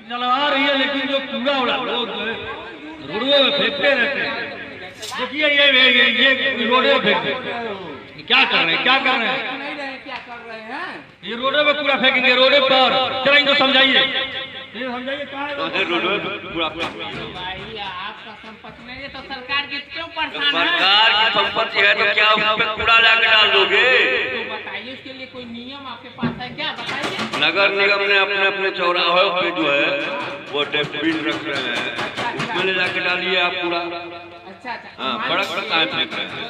चलवा रही है, लेकिन जो कूड़ा उड़ा लोग जो है रोडों में फेंकते रहते हैं। देखिए ये रोडे में फेंकते क्या कर रहे हैं, क्या कर रहे हैं, ये रोडे में कूड़ा फेंकेंगे, रोडे पर। जरा इनको समझाइए, ये समझाइए कहाँ है रोडे में कूड़ा। आपका संपत्ति नहीं है तो सरकार की क्यों परेशान है? सरकार की संपत्ति है तो क्या उस पर कूड़ा लाके डाल दोगे? तो बताइए, उसके लिए कोई नियम आपके पास है क्या? बताइए। नगर निगम ने अपने अपने चौराहों पे जो है वो डस्टबिन रख रहे हैं, उसमें ले जाके डालिए आप कूड़ा। अच्छा अच्छा। हाँ, बड़ा कहाँ फेंक रहे हैं?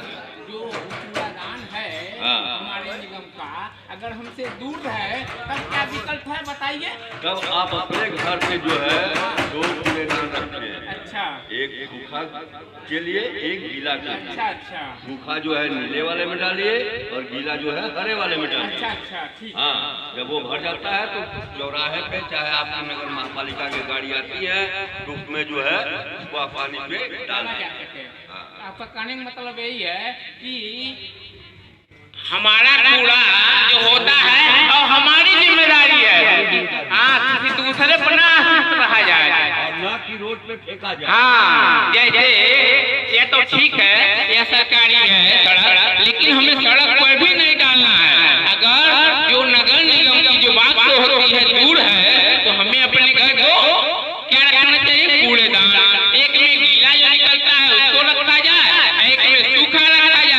जो कूड़ादान है हमारे निगम का, अगर हमसे दूर है तब क्या विकल्प है बताइए? तब आप अपने घर पे जो है 2 कूड़ेदान रखें। अच्छा, एक सूखा के लिए, एक गीला के लिए। अच्छा अच्छा। सूखा जो है नीले वाले में डालिए और गीला जो है हरे वाले में डालिए। अच्छा अच्छा, ठीक। हाँ, जब वो भर जाता है तो चौराहे पे चाहे आपकी नगर महापालिका की गाड़ी आती है तो उसमें जो है उसको पानी पे डालना क्या कहते हैं? आपका कहने का मतलब यही है कि हमारा कूड़ा जो होता है और हमारी जिम्मेदारी है, हाँ, किसी दूसरे पर ना रहा जाए और ना कि रोड पे फेंका जाए। हाँ, जैसे ये तो ठीक है, यह सरकारी है सड़क, लेकिन हमें सड़क पर भी नहीं डालना है। अगर जो नगर निगम की जो बात तो होती है दूर है, तो हमें अपने घर को क्या रखना चाहिए? कूड़ेदान। एक में गीला जो निकलता है उसको रखा जाए, एक में सूखा रखा जाए।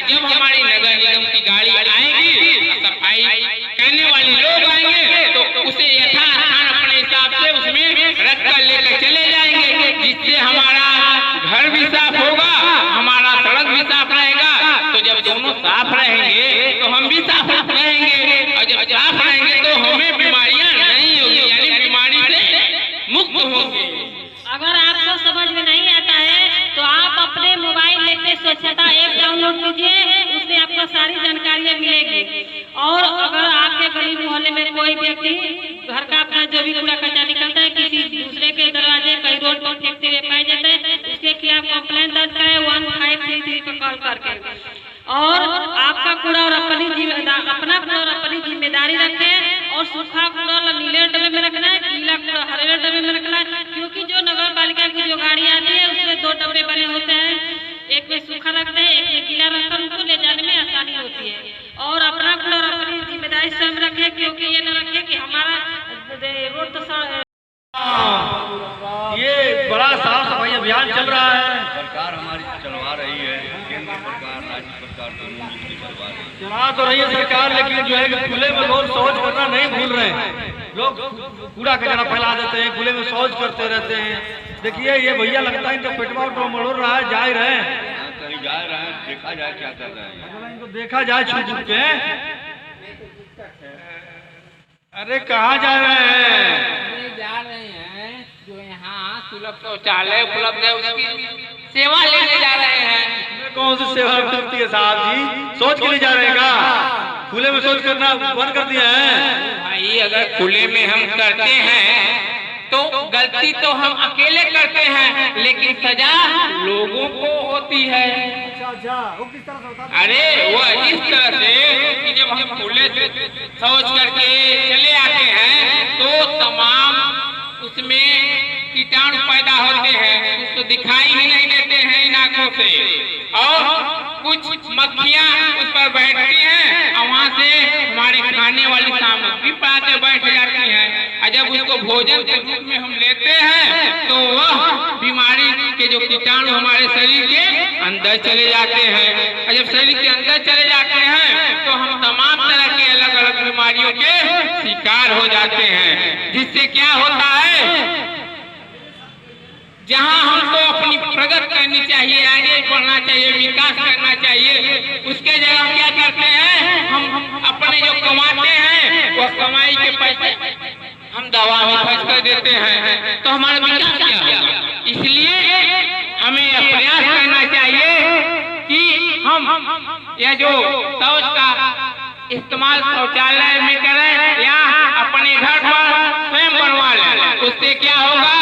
जब हमारी नगर निगम की गाड़ी आएगी, सफाई करने वाले लोग आएंगे, तो उसे यथास्थान अपने हिसाब से उसमें रख कर लेकर चले जाएंगे, जिससे हमारा घर भी साफ होगा, हमारा सड़क भी साफ रहेगा। तो जब दोनों साफ रहेंगे तो हम भी साफ रहेंगे, और जब साफ रहेंगे तो हमें बीमारियां नहीं होगी, यानी बीमारी से मुक्त होंगे। अगर आपको समझ में नहीं आता है तो आप अपने मोबाइल लेके स्वच्छता ऐप डाउनलोड कीजिए, उसमें आपको सारी जानकारियाँ मिलेगी। और अगर आपके गली मोहल्ले में कोई व्यक्ति घर का अपना जो भी कूड़ा कचरा निकलता है किसी दूसरे के दरवाजे कहीं रोड पर फेंकते हुए पाए जाते हैं, उसके खिलाफ कंप्लेंट दर्ज करें 1533 पर कॉल करके। और आपका कूड़ा और अपना कूड़ा और अपनी जिम्मेदारी रखें, और सूखा कूड़ा नीले डब्बे में रखना है, गीला कूड़ा हरे डब्बे में रखना है, क्योंकि जो नगर पालिका की जो गाड़ी आती है उसमें 2 डब्बे बने होते हैं, एक में सूखा रखते हैं, एक में गीला रखकर उनको ले जाने में आसानी होती है। और अपना कूड़ा और अपनी जिम्मेदारी स्वयं रखें, क्योंकि ये न रखें कि हमारा रोड तो ये बड़ा साफ सफाई अभियान चल रहा है, सरकार हमारी चलवा रही है, केंद्र सरकार राज्य सरकार दोनों मिलकर चलवा रही है। चला तो रही है सरकार, लेकिन जो है कि खुले में लोग शौच करना नहीं भूल रहे हैं। लोग कूड़ा कचरा फैला देते हैं, खुले में शौच करते रहते हैं। देखिए ये भैया लगता है इनका पेटवा उठवा मरोड़ रहा है, जा रहे हैं, कहीं जा रहे हैं, देखा जाए क्या कर रहे हैं। इनको देखा जाए छुप छुप के। अरे कहाँ जा रहे हैं? जा रहे हैं जो यहाँ सुलभ शौचालय उपलब्ध है उसकी सेवा लेने जा रहे हैं। कौन सी सेवा करती है साहब जी? सोच के लिए जा रहे हैं क्या? खुले में सोच करना बंद कर दिया है भाई? अगर खुले में हम करते हैं तो गलती तो हम अकेले करते हैं, लेकिन सजा लोगों को होती है। वो किस तरह से होता है? अरे वो इस तरह से कि जब हम खुले से शौच करके चले आते हैं तो तमाम उसमें कीटाणु पैदा होते हैं, उसको दिखाई ही नहीं देते हैं इन आंखों से, और कुछ मक्खियां उस पर बैठती हैं और वहाँ से हमारे खाने वाली सामग्री पर आके बैठ जाती हैं। और जब उसको भोजन के रूप में हम लेते हैं तो वह बीमारी के जो कीटाणु हमारे शरीर के अंदर चले जाते हैं, और जब शरीर के अंदर चले जाते हैं तो हम तमाम तरह के अलग अलग बीमारियों के शिकार हो जाते हैं। जिससे क्या होता है, जहां हमको अपनी प्रगति करनी चाहिए, आगे बढ़ना चाहिए, विकास करना चाहिए, उसके जगह क्या करते हैं, हम अपने जो कमाते हैं वो कमाई के पैसे हम दवा में खर्च कर देते हैं, तो हमारा विकास क्या होगा? इसलिए हमें यह प्रयास करना चाहिए कि हम यह जो शौच का इस्तेमाल शौचालय में करें या अपने घर पर स्वयं बनवा लें। उससे क्या होगा,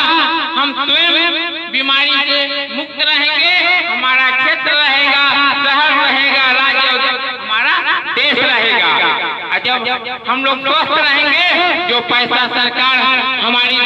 हम स्वयं बीमारी से मुक्त रहेंगे, हमारा क्षेत्र रहेगा, शहर रहेगा, राज्य हमारा देश रहेगा। जब हम लोग स्वस्थ रहेंगे, जो पैसा सरकार हमारी